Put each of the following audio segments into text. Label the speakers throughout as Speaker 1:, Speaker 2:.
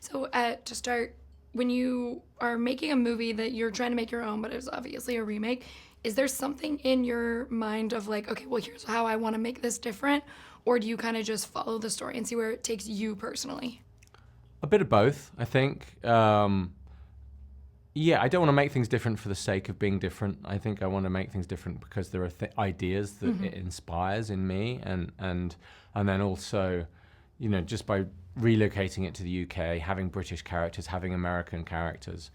Speaker 1: So to start, when you are making a movie that you're trying to make your own, but it's obviously a remake, is there something in your mind of like, okay, well, here's how I want to make this different? Or do you kind of just follow the story and see where it takes you personally?
Speaker 2: A bit of both, I think. Yeah, I don't want to make things different for the sake of being different. I think I want to make things different because there are ideas that it inspires in me, and then also, just by relocating it to the UK, having British characters, having American characters,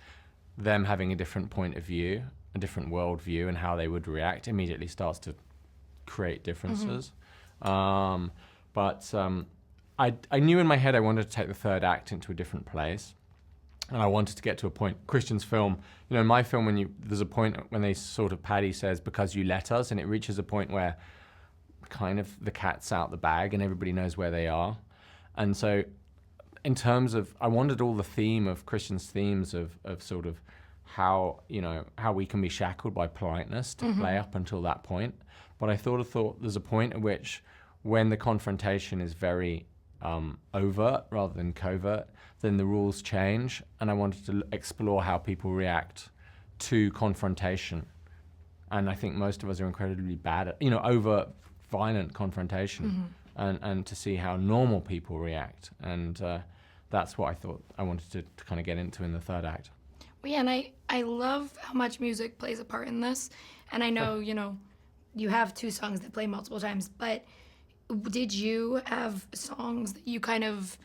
Speaker 2: them having a different point of view, a different worldview, and how they would react immediately starts to create differences. But I knew in my head I wanted to take the third act into a different place. And I wanted to get to a point. Christian's film, in my film, there's a point when they sort of, Paddy says, "Because you let us," and it reaches a point where kind of the cat's out the bag and everybody knows where they are. And so, in terms of, I wanted all the theme of Christian's themes of sort of how we can be shackled by politeness to play up until that point. But I thought there's a point at which, when the confrontation is very overt rather than covert, then the rules change, and I wanted to explore how people react to confrontation. And I think most of us are incredibly bad at, overt, violent confrontation, and to see how normal people react. And that's what I thought I wanted to kind of get into in the third act.
Speaker 1: Well, yeah, and I love how much music plays a part in this. And I know, you have two songs that play multiple times, but did you have songs that you kind of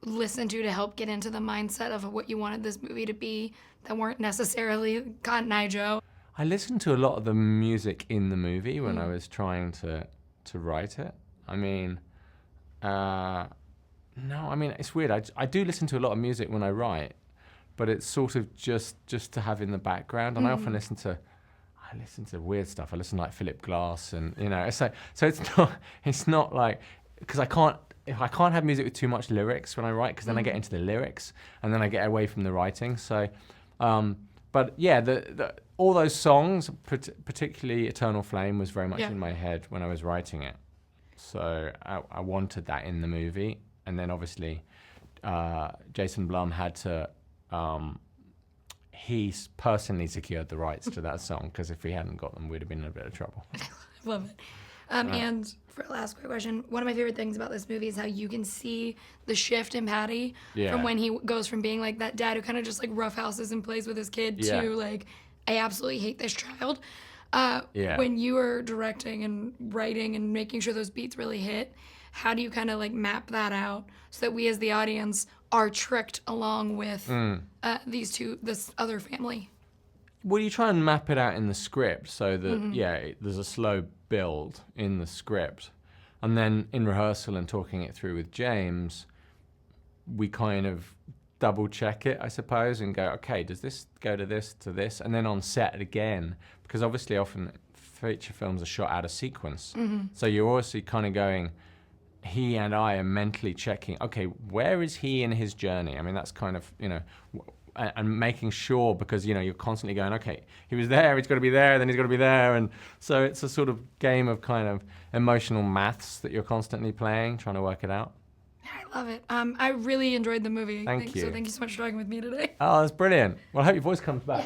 Speaker 1: listened to help get into the mindset of what you wanted this movie to be that weren't necessarily Cotton Eye Joe?
Speaker 2: I listened to a lot of the music in the movie when I was trying to write it. I mean, it's weird. I do listen to a lot of music when I write, but it's sort of just to have in the background. And I often listen to weird stuff. I listen to like Philip Glass, and it's like, so it's not like, because I can't have music with too much lyrics when I write, because then I get into the lyrics and then I get away from the writing. So, but yeah, all those songs, particularly Eternal Flame, was very much in my head when I was writing it. So I wanted that in the movie, and then obviously Jason Blum had to. He personally secured the rights to that song, because if he hadn't got them, we'd have been in a bit of trouble.
Speaker 1: Love it. And for a last quick question, one of my favorite things about this movie is how you can see the shift in Paddy from when he goes from being like that dad who kind of just like roughhouses and plays with his kid to like, I absolutely hate this child. When you are directing and writing and making sure those beats really hit, how do you kind of like map that out so that we as the audience are tricked along with this other family?
Speaker 2: Well, you try and map it out in the script so that, there's a slow build in the script. And then in rehearsal and talking it through with James, we kind of double check it, I suppose, and go, okay, does this go to this? And then on set again, because obviously often feature films are shot out of sequence. So you're also kind of going, he and I are mentally checking, okay, where is he in his journey? I mean, that's kind of, and making sure, because, you're constantly going, okay, he was there, he's got to be there, then he's got to be there. And so it's a sort of game of kind of emotional maths that you're constantly playing, trying to work it out.
Speaker 1: I love it. I really enjoyed the movie.
Speaker 2: Thank you.
Speaker 1: So thank you so much for talking with me today.
Speaker 2: Oh, that's brilliant. Well, I hope your voice comes back.